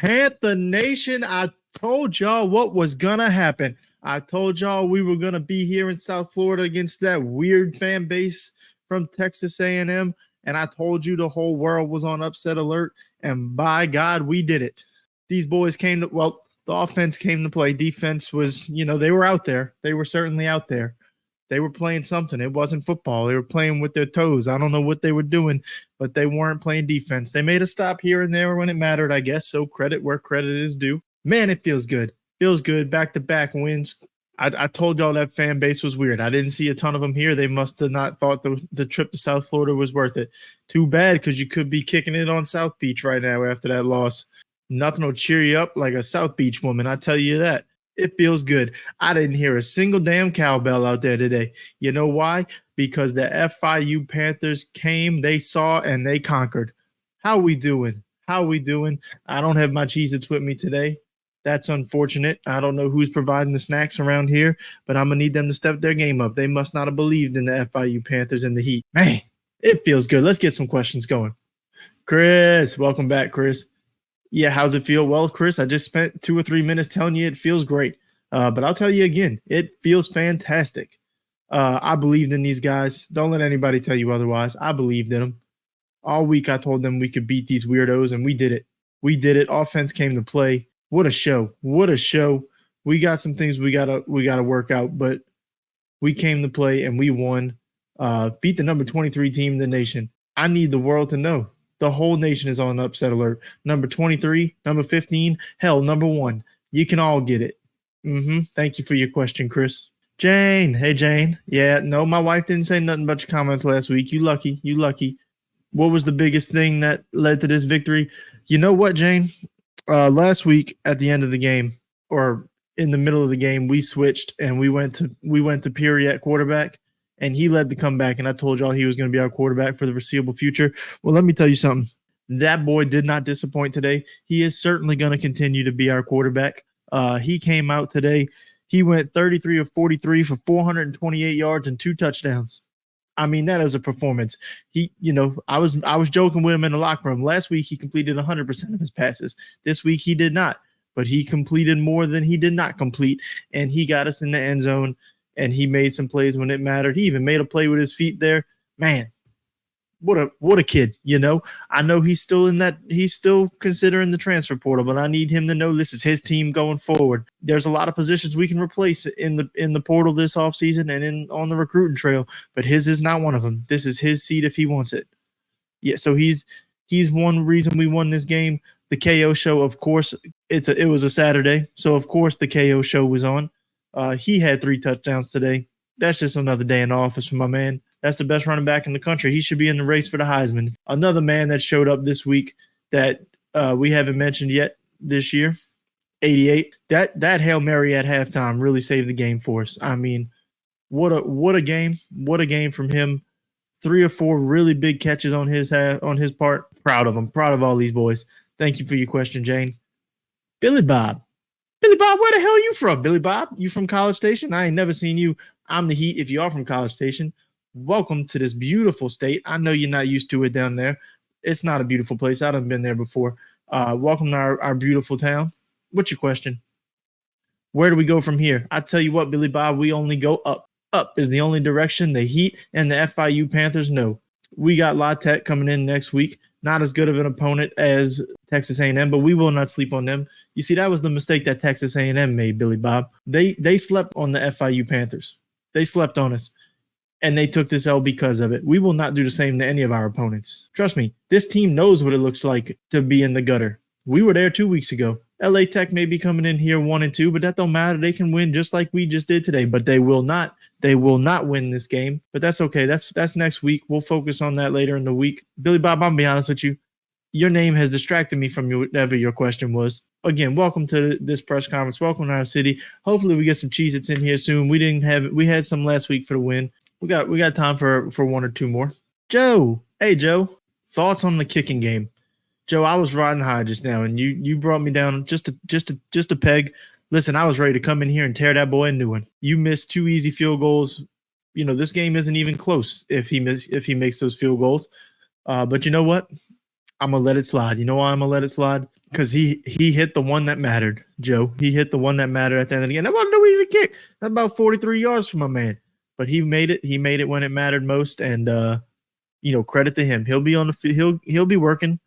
Panther Nation, I told y'all what was gonna happen. I told y'all we were gonna be here in South Florida against that weird fan base from Texas A&M, and I told you the whole world was on upset alert, and by God, we did it. These boys came to, well, the offense came to play. Defense was, they were out there. They were certainly out there. They were playing something. It wasn't football. They were playing with their toes. I don't know what they were doing, but they weren't playing defense. They made a stop here and there when it mattered, I guess. So credit where credit is due. Man, it feels good. Feels good. Back-to-back wins. I told y'all that fan base was weird. I didn't see a ton of them here. They must have not thought the trip to South Florida was worth it. Too bad, because you could be kicking it on South Beach right now after that loss. Nothing will cheer you up like a South Beach woman, I tell you that. It feels good. I didn't hear a single damn cowbell out there today. You know why? Because the FIU Panthers came, they saw, and they conquered. How we doing? How we doing? I don't have my Cheez-Its with me today. That's unfortunate. I don't know who's providing the snacks around here, but I'm going to need them to step their game up. They must not have believed in the FIU Panthers in the heat. Man, it feels good. Let's get some questions going. Chris, welcome back, Chris. Yeah, how's it feel? Well, Chris, I just spent 2 or 3 minutes telling you it feels great. But I'll tell you again, it feels fantastic. I believed in these guys. Don't let anybody tell you otherwise. I believed in them. All week I told them we could beat these weirdos, and we did it. We did it. Offense came to play. What a show. What a show. We got some things we gotta work out, but we came to play and we won. Beat the number 23 team in the nation. I need the world to know. The whole nation is on upset alert. Number 23, number 15, hell, number 1. You can all get it. Thank you for your question, Chris. Jane. Hey, Jane. Yeah, no, my wife didn't say nothing about your comments last week. You lucky. You lucky. What was the biggest thing that led to this victory? You know what, Jane? Last week at the end of the game, or in the middle of the game, we switched and we went to Peary at quarterback. And he led the comeback, and I told y'all he was going to be our quarterback for the foreseeable future. Well, let me tell you something. That boy did not disappoint today. He is certainly going to continue to be our quarterback. He came out today. He went 33 of 43 for 428 yards and 2 touchdowns. I mean, that is a performance. I was joking with him in the locker room. Last week, he completed 100% of his passes. This week, he did not. But he completed more than he did not complete, and he got us in the end zone. And he made some plays when it mattered. He even made a play with his feet there. Man, what a kid, I know he's still considering the transfer portal, but I need him to know this is his team going forward. There's a lot of positions we can replace in the portal this offseason and on the recruiting trail, but his is not one of them. This is his seat if he wants it. Yeah, so he's one reason we won this game. The KO show, of course, it was a Saturday, so of course the KO show was on. He had 3 touchdowns today. That's just another day in the office for my man. That's the best running back in the country. He should be in the race for the Heisman. Another man that showed up this week that we haven't mentioned yet this year, 88. That Hail Mary at halftime really saved the game for us. I mean, what a game. What a game from him. 3 or 4 really big catches on his part. Proud of him. Proud of all these boys. Thank you for your question, Jane. Billy Bob. Billy Bob, where the hell are you from? Billy Bob, you from College Station? I ain't never seen you. I'm the Heat if you are from College Station. Welcome to this beautiful state. I know you're not used to it down there. It's not a beautiful place. I've been there before. Welcome to our beautiful town. What's your question? Where do we go from here? I tell you what, Billy Bob, we only go up. Up is the only direction the Heat and the FIU Panthers know. We got La Tech coming in next week. Not as good of an opponent as Texas A&M, but we will not sleep on them. You see, that was the mistake that Texas A&M made, Billy Bob. They slept on the FIU Panthers. They slept on us, and they took this L because of it. We will not do the same to any of our opponents. Trust me, this team knows what it looks like to be in the gutter. We were there 2 weeks ago. LA Tech may be coming in here 1-2, but that don't matter. They can win just like we just did today, but they will not. They will not win this game, but that's okay. That's next week. We'll focus on that later in the week. Billy Bob, I'm going to be honest with you. Your name has distracted me from whatever your question was. Again, welcome to this press conference. Welcome to our city. Hopefully we get some Cheez-Its in here soon. We had some last week for the win. We got time for 1 or 2 more. Joe. Hey, Joe. Thoughts on the kicking game? Joe, I was riding high just now, and you brought me down just a peg. Listen, I was ready to come in here and tear that boy a new one. You missed 2 easy field goals. This game isn't even close if he makes those field goals. But you know what? I'm gonna let it slide. You know why I'm gonna let it slide? Because he hit the one that mattered, Joe. He hit the one that mattered at the end of the game. That wasn't no easy kick. That's about 43 yards from my man. But he made it. He made it when it mattered most. And credit to him. He'll be on the field. He'll be working.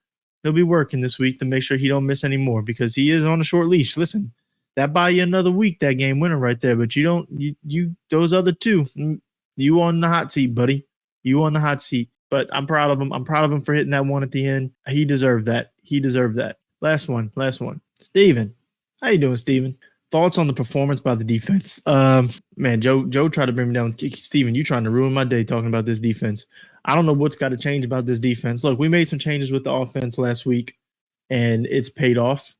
He'll be working this week to make sure he don't miss any more because he is on a short leash. Listen, that buy you another week, that game winner right there. But you those other two, you on the hot seat, buddy. You on the hot seat. But I'm proud of him. I'm proud of him for hitting that one at the end. He deserved that. He deserved that. Last one. Steven. How you doing, Steven? Thoughts on the performance by the defense? Man, Joe tried to bring me down. Steven, you trying to ruin my day talking about this defense. I don't know what's got to change about this defense. Look, we made some changes with the offense last week, and it's paid off.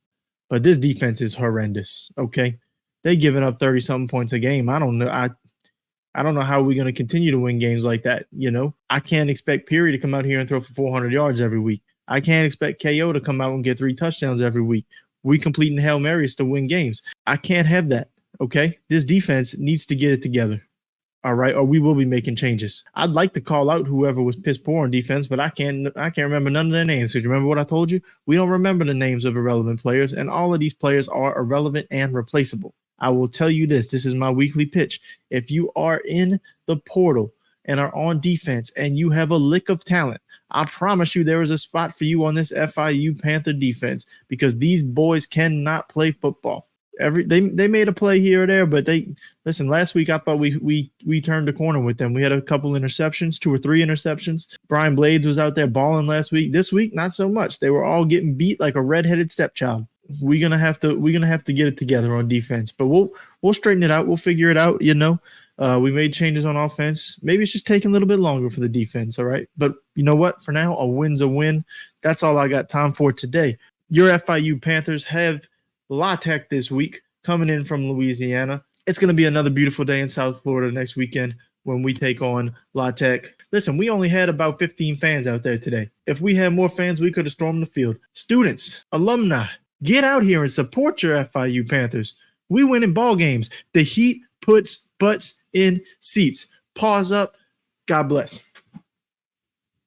But this defense is horrendous, okay? They giving up 30-something points a game. I don't know. I don't know how we're going to continue to win games like that, I can't expect Peary to come out here and throw for 400 yards every week. I can't expect KO to come out and get 3 touchdowns every week. We completing Hail Marys to win games. I can't have that, okay? This defense needs to get it together, all right? Or we will be making changes. I'd like to call out whoever was piss poor on defense, but I can't remember none of their names. Because remember what I told you? We don't remember the names of irrelevant players, and all of these players are irrelevant and replaceable. I will tell you this. This is my weekly pitch. If you are in the portal and are on defense and you have a lick of talent, I promise you there is a spot for you on this FIU Panther defense because these boys cannot play football. They made a play here or there, but listen, last week I thought we turned the corner with them. We had a couple interceptions, 2 or 3 interceptions. Brian Blades was out there balling last week. This week, not so much. They were all getting beat like a redheaded stepchild. We're gonna have to get it together on defense, but we'll straighten it out. We'll figure it out. We made changes on offense. Maybe it's just taking a little bit longer for the defense. All right, but you know what? For now, a win's a win. That's all I got time for today. Your FIU Panthers have La Tech this week coming in from Louisiana. It's gonna be another beautiful day in South Florida next weekend when we take on La Tech. Listen, we only had about 15 fans out there today. If we had more fans, we could have stormed the field. Students, alumni. Get out here and support your FIU Panthers. We win in ball games. The heat puts butts in seats. Pause up. God bless.